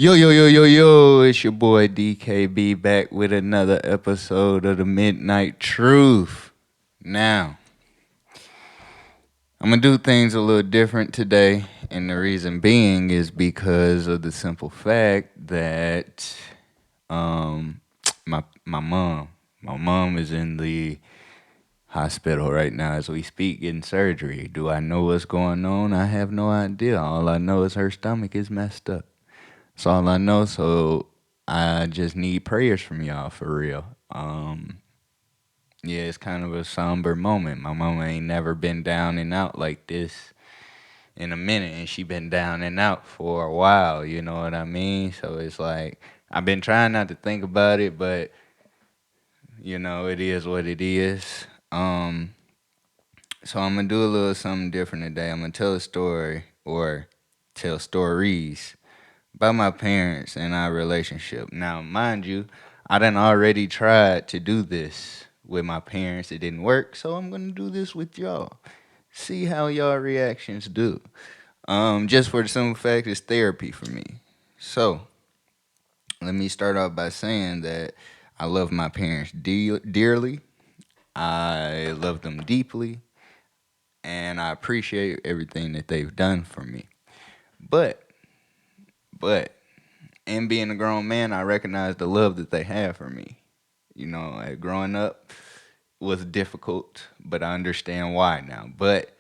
Yo, yo, yo, yo, yo, it's your boy DKB back with another episode of the Midnight Truth. Now, I'm gonna do things a little different today, and the reason being is because of the simple fact that um my mom is in the hospital right now as we speak getting surgery. Do I know what's going on? I have no idea. All I know is her stomach is messed up. That's all I know. So I just need prayers from y'all for real. Yeah, it's kind of a somber moment. My mama ain't never been down and out like this in a minute, and she been down and out for a while. You know what I mean? So it's like I've been trying not to think about it, but it is what it is. So I'm gonna do a little something different today. I'm gonna tell a story or tell stories about my parents and our relationship. Now, mind you, I done already tried to do this with my parents. It didn't work, so I'm gonna do this with y'all. See how y'all reactions do. Just for the simple fact, it's therapy for me. So let me start off by saying that I love my parents dearly. I love them deeply, and I appreciate everything that they've done for me. But, but and being a grown man, I recognize the love that they have for me. Growing up was difficult, but I understand why now. But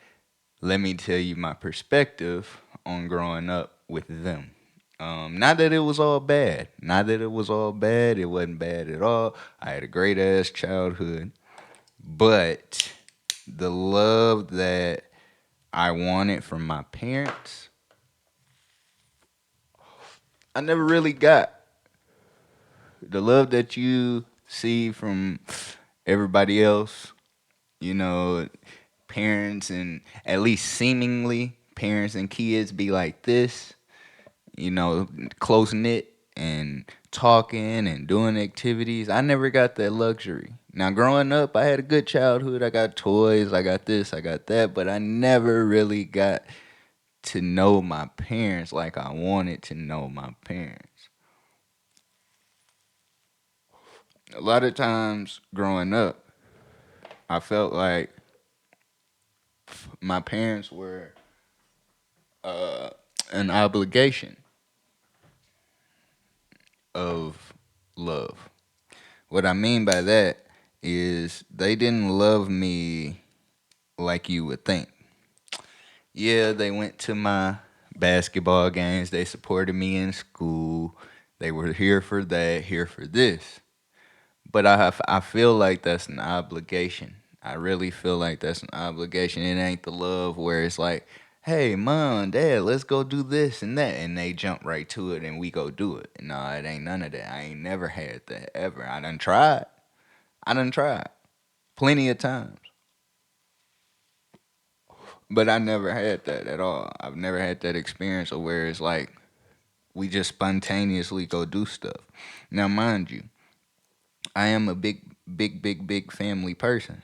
let me tell you my perspective on growing up with them. Not that it was all bad. Not that it was all bad. It wasn't bad at all. I had a great ass childhood. But the love that I wanted from my parents, I never really got. The love that you see from everybody else, you know, parents and at least seemingly parents and kids be like this, close knit and talking and doing activities. I never got that luxury. Now, growing up, I had a good childhood. I got toys, I got this, I got that, but I never really got to know my parents like I wanted to know my parents. A lot of times growing up, I felt like my parents were uh, an obligation of love. What I mean by that is they didn't love me like you would think. Yeah, they went to my basketball games, they supported me in school, they were here for that, here for this. But I feel like that's an obligation. I really feel like that's an obligation. It ain't the love where it's like, hey, mom, dad, let's go do this and that. And they jump right to it and we go do it. No, it ain't none of that. I ain't never had that ever. I done tried. I done tried plenty of times. But I never had that at all. I've never had that experience of where it's like we just spontaneously go do stuff. Now, mind you, I am a big family person.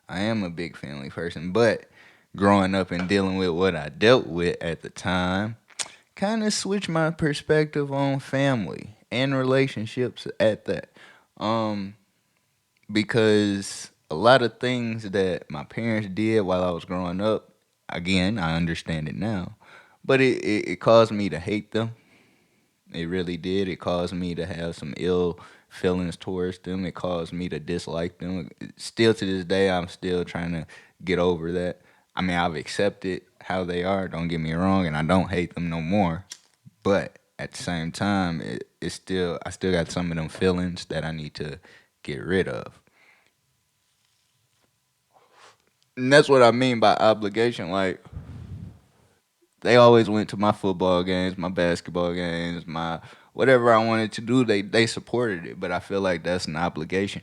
I am a big family person, but growing up and dealing with what I dealt with at the time kind of switched my perspective on family and relationships at that. Um, because a lot of things that my parents did while I was growing up, again, I understand it now, but it caused me to hate them. It really did. It caused me to have some ill feelings towards them. It caused me to dislike them. Still to this day, I'm still trying to get over that. I mean, I've accepted how they are, don't get me wrong, and I don't hate them no more. But at the same time, I still got some of them feelings that I need to get rid of. And that's what I mean by obligation. Like, they always went to my football games, my basketball games, my whatever I wanted to do. They supported it, but I feel like that's an obligation.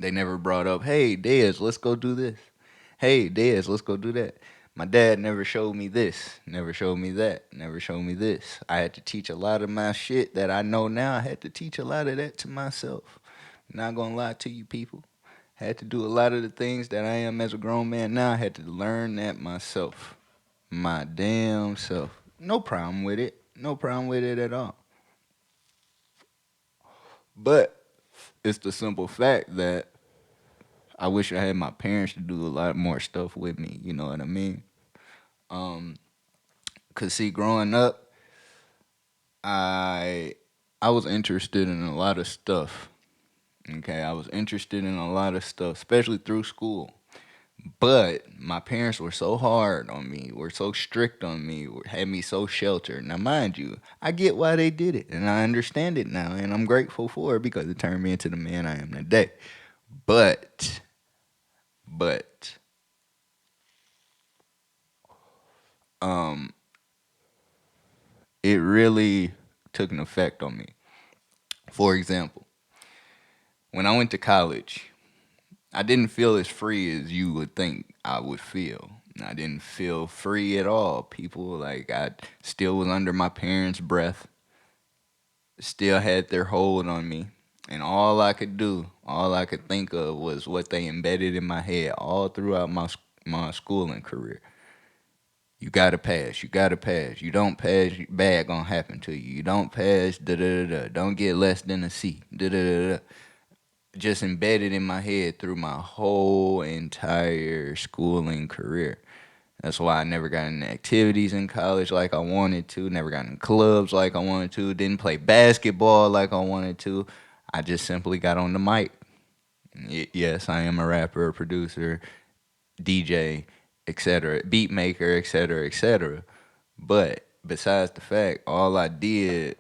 They never brought up, "Hey, Dez, let's go do this." "Hey, Dez, let's go do that." My dad never showed me this, never showed me that, never showed me this. I had to teach a lot of my shit that I know now. I had to teach a lot of that to myself. Not gonna lie to you people. Had to do a lot of the things that I am as a grown man now. I had to learn that myself. My damn self. No problem with it. No problem with it at all. But it's the simple fact that I wish I had my parents to do a lot more stuff with me. You know what I mean? Um, Cause see, growing up, I I was interested in a lot of stuff. Okay, I was interested in a lot of stuff, especially through school. But my parents were so hard on me, were so strict on me, had me so sheltered. Now, mind you, I get why they did it, and I understand it now, and I'm grateful for it because it turned me into the man I am today. But, but, um, it really took an effect on me. For example, when I went to college, I didn't feel as free as you would think I would feel. I didn't feel free at all. People like I still was under my parents' breath, still had their hold on me. And all I could do, all I could think of was what they embedded in my head all throughout my schooling career. You gotta pass. You gotta pass. You don't pass, bad gonna happen to you. You don't pass, da da da da. Don't get less than a C. Da da da da. Just embedded in my head through my whole entire schooling career. That's why I never got into activities in college like I wanted to, never got in clubs like I wanted to, didn't play basketball like I wanted to. I just simply got on the mic. Yes, I am a rapper, a producer, DJ, etc., beat maker, etc., etc. But besides the fact, all I did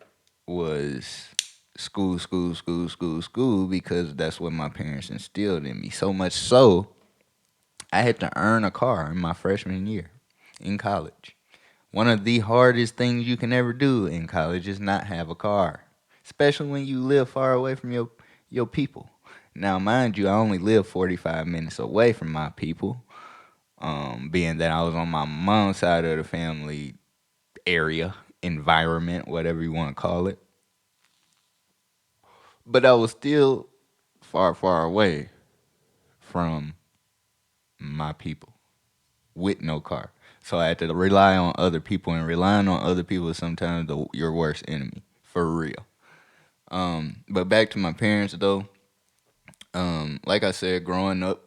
was school, school, school, school, school because that's what my parents instilled in me. So much so, I had to earn a car in my freshman year in college. One of the hardest things you can ever do in college is not have a car, especially when you live far away from your people. Now, mind you, I only live 45 minutes away from my people, being that I was on my mom's side of the family area, environment, whatever you want to call it. But I was still far, far away from my people with no car. So I had to rely on other people, and relying on other people is sometimes your worst enemy, for real. But back to my parents though. Like I said, growing up,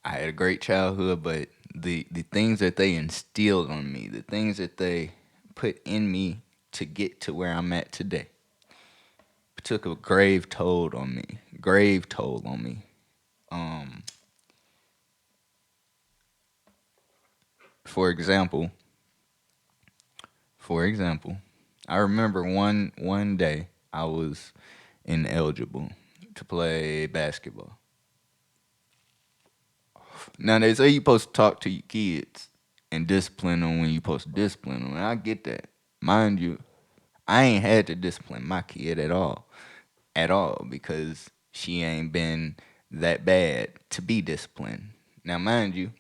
I had a great childhood, but the things that they instilled on me, the things that they put in me to get to where I'm at today, took a grave toll on me. Grave toll on me. Um, for example, for example, I remember one day I was ineligible to play basketball. Now they say you're supposed to talk to your kids and discipline them when you're supposed to discipline them, and I get that. Mind you, I ain't had to discipline my kid at all, because she ain't been that bad to be disciplined. Now, mind you,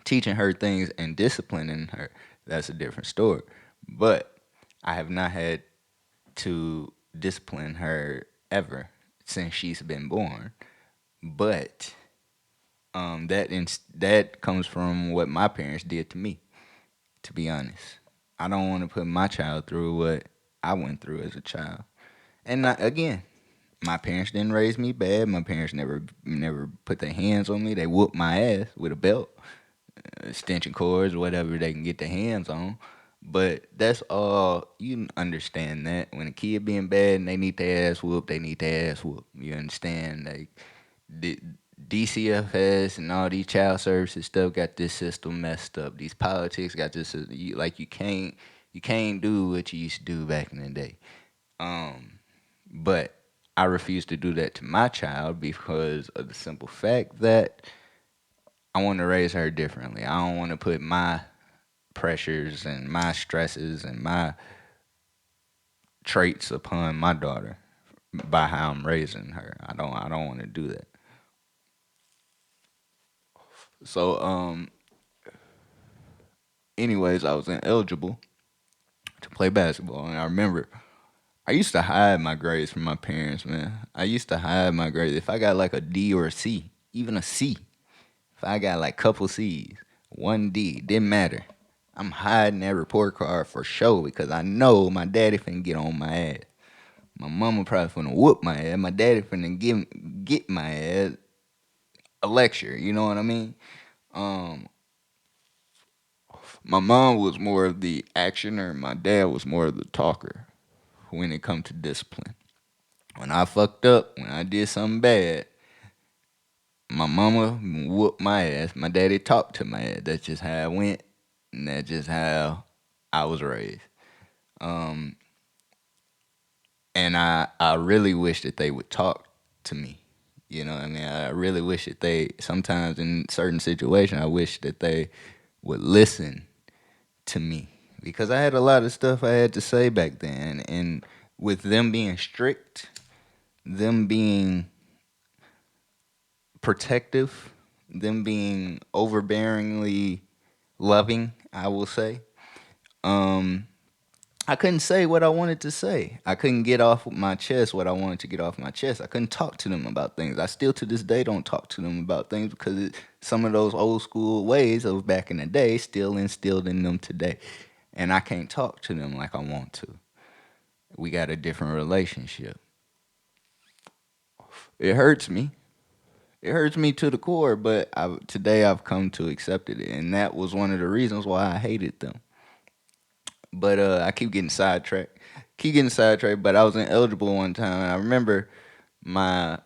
teaching her things and disciplining her, that's a different story. But I have not had to discipline her ever since she's been born. But that comes from what my parents did to me. To be honest, I don't want to put my child through what I went through as a child. And not, again, my parents didn't raise me bad. My parents never put their hands on me. They whooped my ass with a belt, extension cords, whatever they can get their hands on. But that's all. You understand that when a kid being bad and they need their ass whooped, they need their ass whooped. You understand? Like the DCFS and all these child services stuff got this system messed up. These politics got this. Like you can't do what you used to do back in the day. Um, but I refuse to do that to my child because of the simple fact that I want to raise her differently. I don't want to put my pressures and my stresses and my traits upon my daughter by how I'm raising her. I don't want to do that. So anyways, I was ineligible to play basketball, and I remember I used to hide my grades from my parents, man. I used to hide my grades. If I got like a D or a C, even a C, if I got like couple C's, one D, didn't matter. I'm hiding that report card for sure because I know my daddy finna get on my ass. My mama probably finna whoop my ass. My daddy finna get my ass a lecture. You know what I mean? Um, my mom was more of the actioner. My dad was more of the talker when it come to discipline. When I fucked up, when I did something bad, my mama whooped my ass. My daddy talked to my ass. That's just how it went, and that's just how I was raised. Um, and I really wish that they would talk to me. You know what I mean? I really wish that they sometimes in certain situations I wish that they would listen to me because I had a lot of stuff I had to say back then, and with them being strict, them being protective, them being overbearingly loving, I will say. Um, I couldn't say what I wanted to say. I couldn't get off my chest what I wanted to get off my chest. I couldn't talk to them about things. I still to this day don't talk to them about things because some of those old school ways of back in the day still instilled in them today. And I can't talk to them like I want to. We got a different relationship. It hurts me. It hurts me to the core, but today I've come to accept it. And that was one of the reasons why I hated them. But I keep getting sidetracked. Keep getting sidetracked. But I was ineligible one time. And I remember my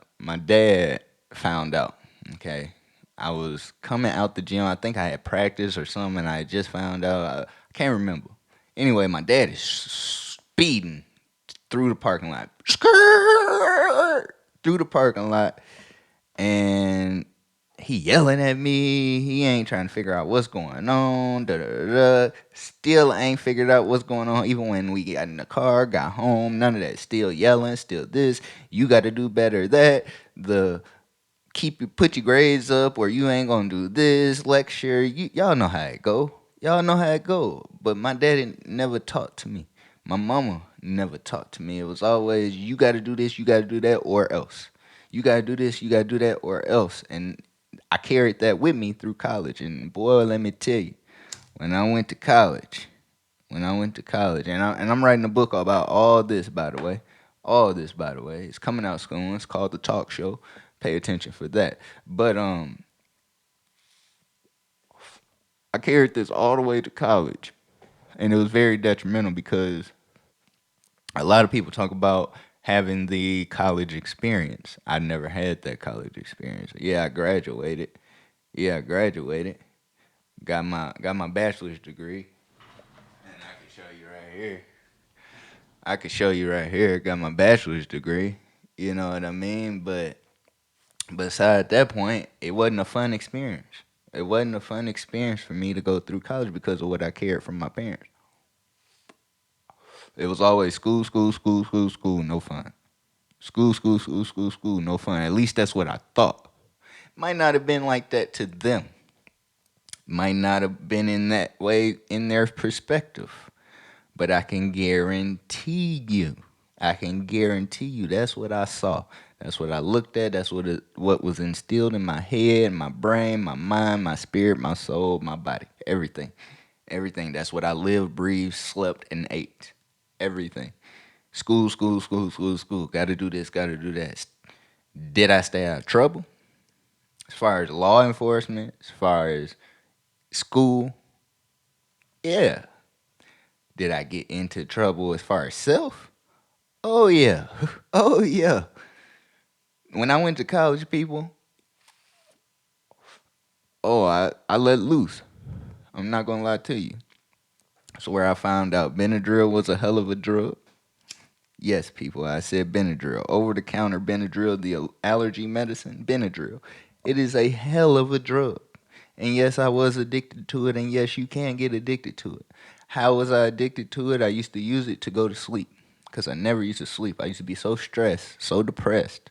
dad found out. Okay, I was coming out the gym. I think I had practice or something, and I had just found out. I can't remember. Anyway, my dad is speeding through the parking lot, through the parking lot, and he yelling at me. He ain't trying to figure out what's going on. Da, da, da, da. Still ain't figured out what's going on. Even when we got in the car, got home, none of that. Still yelling. Still this. You got to do better. That the put your grades up, or you ain't gonna do this lecture. Y'all know how it go. Y'all know how it go. But my daddy never taught to me. My mama never taught to me. It was always you got to do this, you got to do that, or else. You got to do this, you got to do that, or else. And I carried that with me through college. And boy, let me tell you, when I went to college, and I'm writing a book about all this, by the way. All this, by the way. It's coming out soon. It's called The Talk Show. Pay attention for that. But I carried this all the way to college, and it was very detrimental because a lot of people talk about having the college experience. I never had that college experience. Yeah, I graduated. Yeah, I graduated. Got my bachelor's degree, and I can show you right here. I could show you right here. Got my bachelor's degree. You know what I mean? But beside that point, it wasn't a fun experience. It wasn't a fun experience for me to go through college because of what I cared from my parents. It was always school, school, school, school, school, no fun. School, school, school, school, school, no fun. At least that's what I thought. Might not have been like that to them. Might not have been in that way in their perspective. But I can guarantee you that's what I saw. That's what I looked at. That's what was instilled in my head, my brain, my mind, my spirit, my soul, my body. Everything. Everything. That's what I lived, breathed, slept, and ate. Everything. School, school, school, school, school. Gotta do this, gotta do that. Did I stay out of trouble? As far as law enforcement, as far as school, yeah. Did I get into trouble as far as self? Oh yeah. Oh yeah. When I went to college, people, I let loose. I'm not gonna lie to you. That's where I found out Benadryl was a hell of a drug. Yes, people, I said Benadryl. Over the counter Benadryl, the allergy medicine, Benadryl. It is a hell of a drug. And yes, I was addicted to it, and yes, you can get addicted to it. How was I addicted to it? I used to use it to go to sleep because I never used to sleep. I used to be so stressed, so depressed,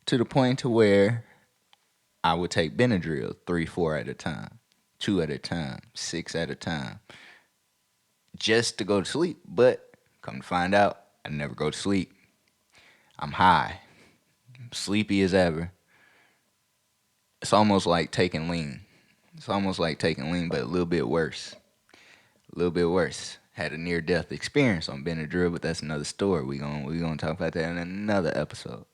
to the point to where I would take Benadryl 3, 4 at a time, 2 at a time, 6 at a time, just to go to sleep. But come to find out, I never go to sleep. I'm high, sleepy as ever. It's almost like taking lean. It's almost like taking lean, but a little bit worse. A little bit worse. Had a near death experience on Benadryl, but that's another story. We gonna talk about that in another episode.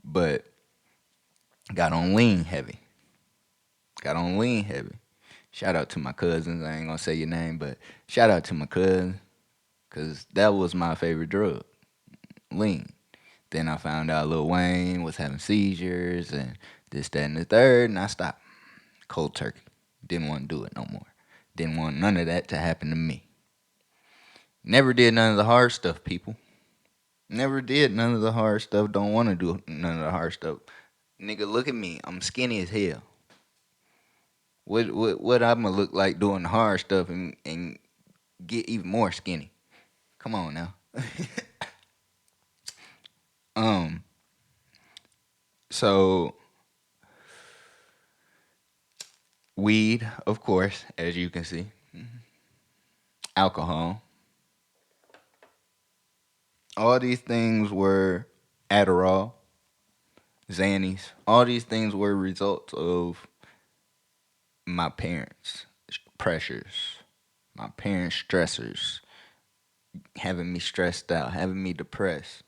But got on lean heavy. Got on lean heavy. Shout out to my cousins. I ain't gonna say your name, but shout out to my cousin, cause that was my favorite drug, lean. Then I found out Lil Wayne was having seizures and this, that, and the third, and I stopped. Cold turkey. Didn't want to do it no more. Didn't want none of that to happen to me. Never did none of the hard stuff, people. Never did none of the hard stuff. Don't want to do none of the hard stuff. Nigga, look at me. I'm skinny as hell. What I'm gonna look like doing the hard stuff and get even more skinny? Come on now. um. So weed, of course, as you can see. Alcohol. All these things were Adderall, Xannies. All these things were results of my parents' pressures, my parents' stressors, having me stressed out, having me depressed.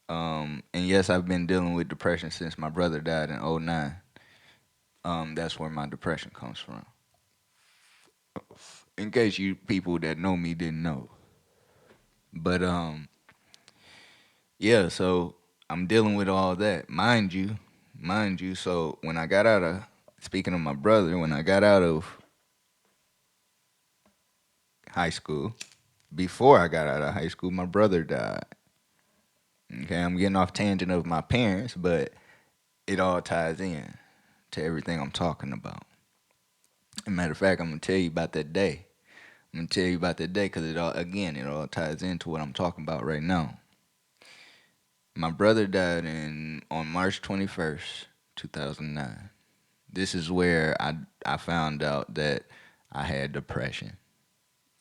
And yes, I've been dealing with depression since my brother died in '09. That's where my depression comes from. In case you people that know me didn't know. But yeah, so I'm dealing with all that. Mind you, so when I got out of speaking of my brother, when I got out of high school, before I got out of high school, my brother died. Okay, I'm getting off tangent of my parents, but it all ties in to everything I'm talking about. As a matter of fact, I'm gonna tell you about that day. I'm gonna tell you about that day because it all ties into what I'm talking about right now. My brother died on March 21st, 2009. This is where I found out that I had depression.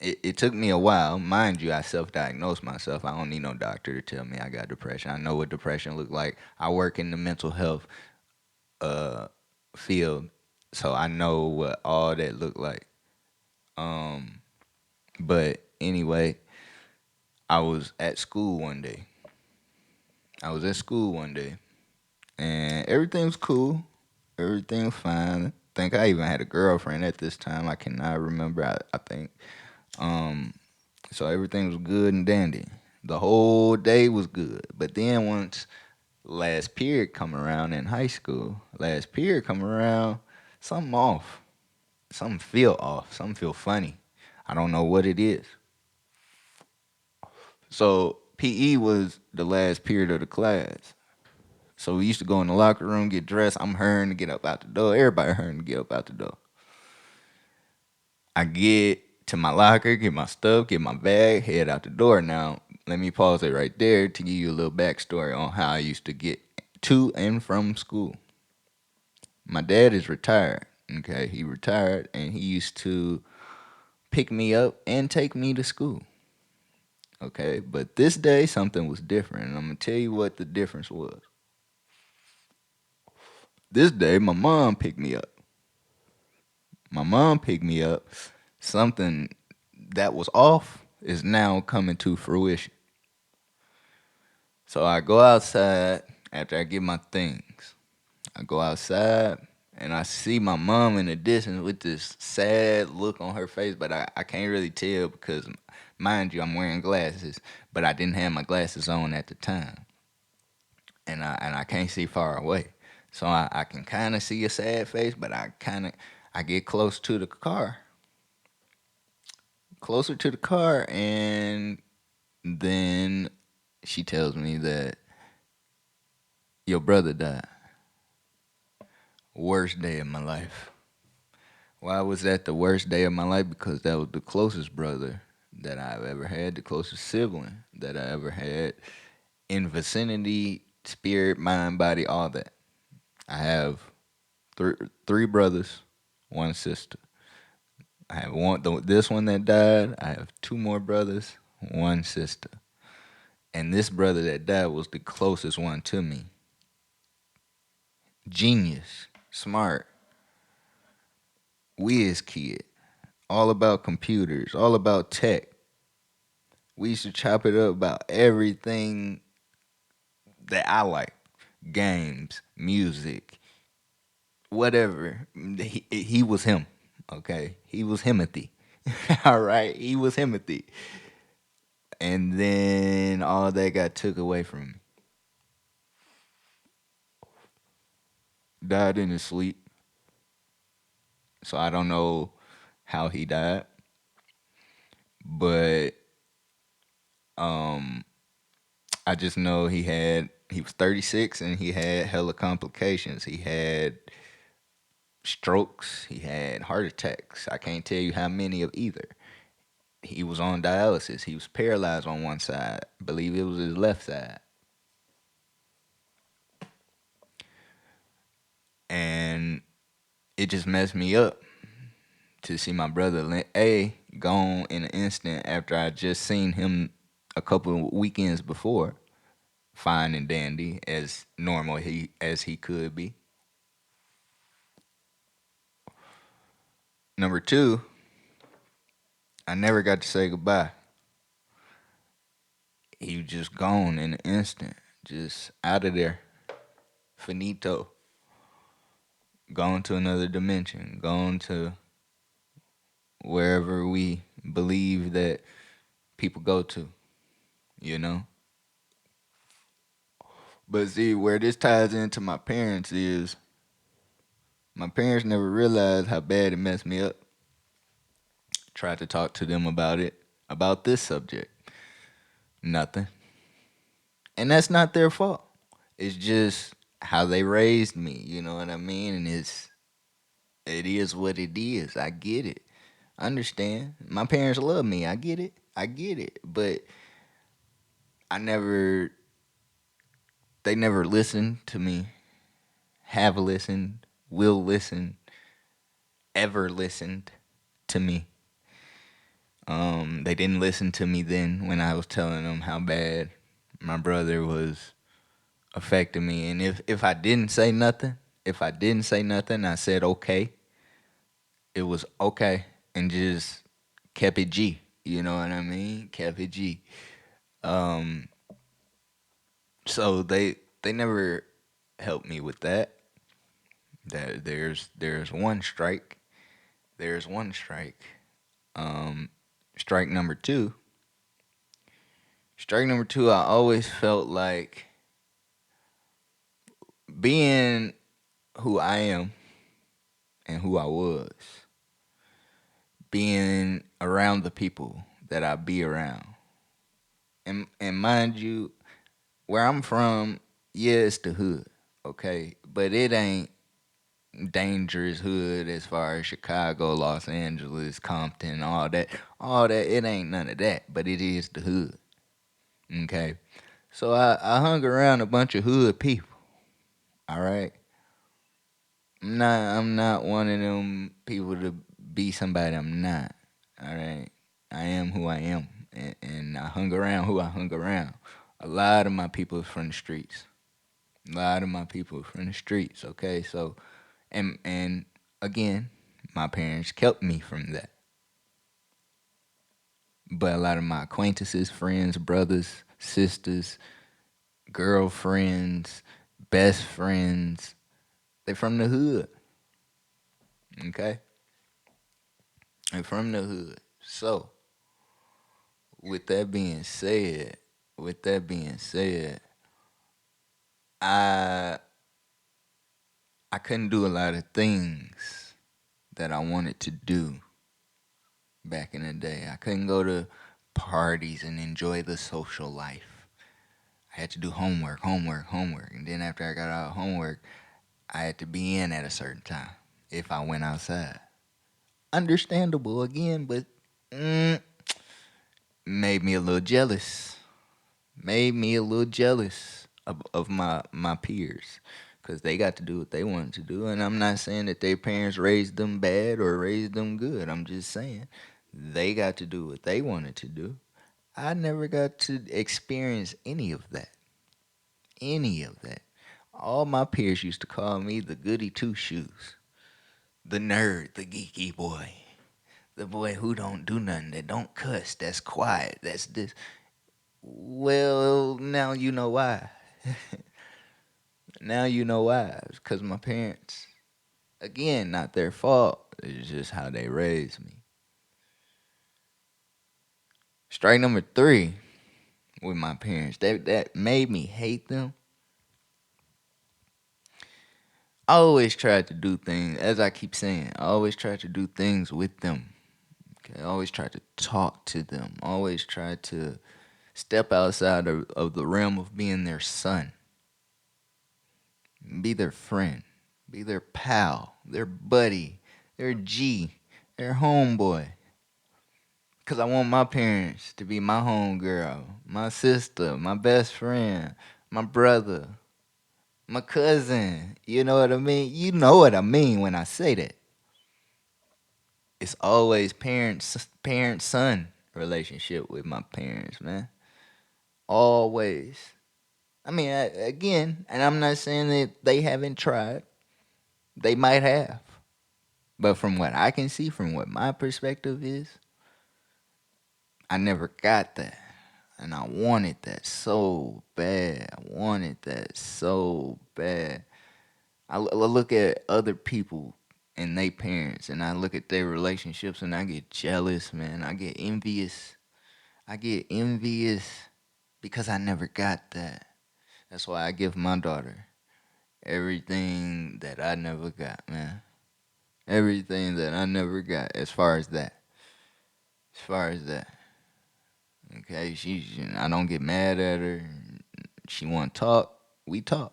It took me a while, mind you. I self-diagnosed myself. I don't need no doctor to tell me I got depression. I know what depression look like. I work in the mental health uh field, so I know what all that look like. Um, but anyway, I was at school one day. I was at school one day, and everything was cool. Everything was fine. I think I even had a girlfriend at this time. I cannot remember. I think. Um, so everything was good and dandy. The whole day was good. But then once last period come around in high school, last period come around, something off. Something feel off. Something feel funny. I don't know what it is. So PE was the last period of the class. So we used to go in the locker room, get dressed. I'm hurrying to get up out the door. Everybody hurrying to get up out the door. I get to my locker, get my stuff, get my bag, head out the door. Now, let me pause it right there to give you a little backstory on how I used to get to and from school. My dad is retired. Okay, he retired and he used to pick me up and take me to school. Okay, but this day something was different, and I'm gonna tell you what the difference was. This day, my mom picked me up. My mom picked me up. Something that was off is now coming to fruition. So I go outside after I get my things. I go outside and I see my mom in the distance with this sad look on her face, but I can't really tell because, mind you, I'm wearing glasses, but I didn't have my glasses on at the time. And I can't see far away. So I can kind of see a sad face, but I get close to the car, closer to the car, and then she tells me that your brother died. Worst day of my life. Why was that the worst day of my life? Because that was the closest brother that I've ever had, the closest sibling that I ever had in vicinity, spirit, mind, body, all that. I have three brothers, one sister. I have this one that died. I have two more brothers, one sister. And this brother that died was the closest one to me. Genius, smart, We as kids, all about computers, all about tech. We used to chop it up about everything that I like. Games, music, whatever. He was him. Okay. He was Himothy. All right. He was Himothy. And then all that got took away from me. Died in his sleep. So I don't know how he died. But um I just know he was 36 and he had hella complications. He had strokes, he had heart attacks. I can't tell you how many of either. He was on dialysis. He was paralyzed on one side. I believe it was his left side. And it just messed me up to see my brother gone in an instant after I just seen him a couple of weekends before, fine and dandy as normal as he could be. Number two, I never got to say goodbye. He was just gone in an instant, just out of there, finito, gone to another dimension, gone to wherever we believe that people go to, you know? But see, where this ties into my parents is my parents never realized how bad it messed me up. Tried to talk to them about it, about this subject. Nothing. And that's not their fault. It's just how they raised me, you know what I mean? And it is what it is. I get it. I understand. My parents love me. I get it. I get it. But I never they never listened to me. Have listened, will listen, ever listened to me. They didn't listen to me then when I was telling them how bad my brother was affecting me. And if I didn't say nothing, I said okay. It was okay and just kept it G. You know what I mean? Kept it G. Um, so they never helped me with that. That there's one strike. There's one strike. Um, strike number two. Strike number two. I always felt like being who I am and who I was, being around the people that I be around, and mind you, where I'm from, yeah, it's the hood, okay, but it ain't dangerous hood as far as Chicago, Los Angeles, Compton, all that. It ain't none of that, but it is the hood, okay. So I hung around a bunch of hood people, all right. I'm not one of them people to be somebody I'm not. All right. I am who I am. And I hung around who I hung around. A lot of my people are from the streets. A lot of my people are from the streets, okay? So and again, my parents kept me from that. But a lot of my acquaintances, friends, brothers, sisters, girlfriends, best friends, they're from the hood. Okay? They're from the hood. So with that being said, with that being said, I I couldn't do a lot of things that I wanted to do back in the day. I couldn't go to parties and enjoy the social life. I had to do homework, homework, homework. And then after I got out of homework, I had to be in at a certain time if I went outside. Understandable again, but mm, made me a little jealous. Made me a little jealous of my peers because they got to do what they wanted to do. And I'm not saying that their parents raised them bad or raised them good. I'm just saying they got to do what they wanted to do. I never got to experience any of that. Any of that. All my peers used to call me the goody two shoes. The nerd, the geeky boy, the boy who don't do nothing, that don't cuss, that's quiet, that's this. Well, now you know why. Now you know why. It's because my parents, again, not their fault. It's just how they raised me. Strike number three with my parents. That made me hate them. I always tried to do things, as I keep saying, I always tried to do things with them. Okay, I always tried to talk to them. I always tried to step outside of the realm of being their son, be their friend, be their pal, their buddy, their G, their homeboy. Cause I want my parents to be my homegirl, my sister, my best friend, my brother, my cousin. You know what I mean? You know what I mean when I say that. It's always parent son relationship with my parents, man. Always. I mean, again, and I'm not saying that they haven't tried. They might have. But from what I can see, from what my perspective is, I never got that. And I wanted that so bad. I wanted that so bad. I look at other people and they parents and I look at their relationships and I get jealous, man. I get envious. I get envious because I never got that. That's why I give my daughter everything that I never got, man. Everything that I never got as far as that. As far as that. Okay, I don't get mad at her. She want to talk, we talk.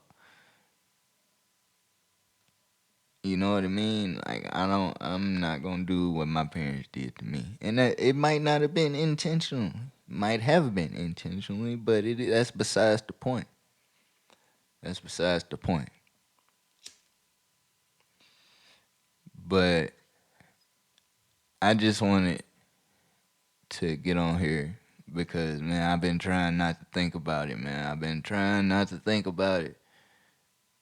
You know what I mean? Like I'm not gonna do what my parents did to me, and that it might not have been intentional, might have been intentionally, but that's besides the point. That's besides the point. But I just wanted to get on here because man, I've been trying not to think about it, man. I've been trying not to think about it.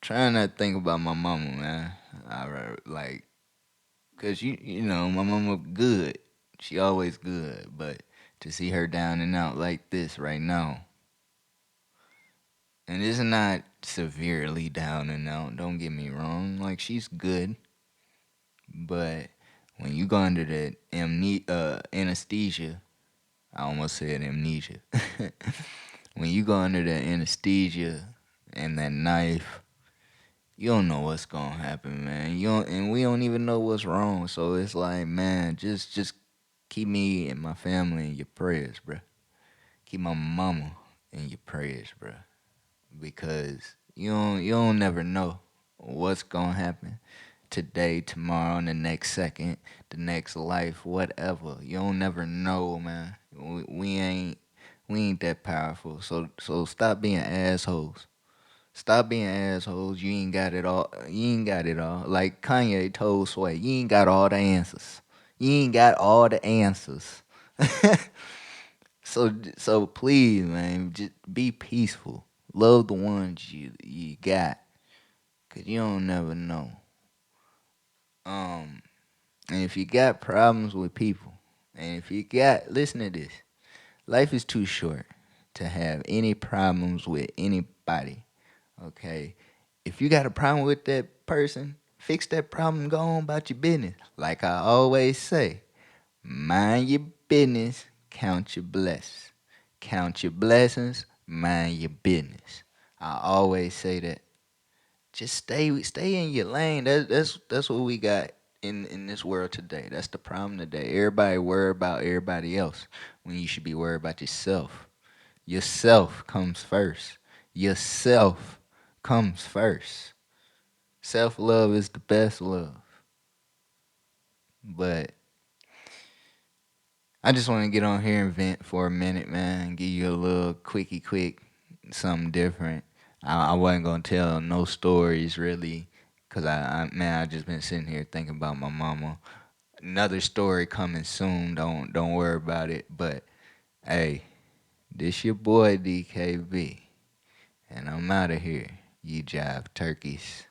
Trying not to think about my mama, man. Like, cause you know my mama good. She always good, but to see her down and out like this right now, and it's not severely down and out. Don't get me wrong. Like she's good, but when you go under that anesthesia, I almost said amnesia. When you go under that anesthesia and that knife, you don't know what's gonna happen, man. You don't, and we don't even know what's wrong. So it's like, man, just keep me and my family in your prayers, bruh. Keep my mama in your prayers, bruh. Because you don't never know what's gonna happen today, tomorrow, and the next second, the next life, whatever. You don't never know, man. We ain't that powerful. So stop being assholes. Stop being assholes. You ain't got it all. You ain't got it all. Like Kanye told Sway, you ain't got all the answers. You ain't got all the answers. So please, man, just be peaceful. Love the ones you got, 'cause you don't never know. Um, and if you got problems with people, and if you got, listen to this, life is too short to have any problems with anybody. Okay, if you got a problem with that person, fix that problem. Go on about your business. Like I always say, mind your business, count your blessings. Count your blessings, mind your business. I always say that. Just stay in your lane. That's what we got in this world today. That's the problem today. Everybody worry about everybody else when you should be worried about yourself. Yourself comes first. Yourself comes first. Self love is the best love. But I just want to get on here and vent for a minute, man. Give you a little quickie quick, something different. I wasn't gonna tell no stories really, cause I just been sitting here thinking about my mama. Another story coming soon. Don't worry about it. But hey, this your boy DKB, and I'm out of here. You jive turkeys.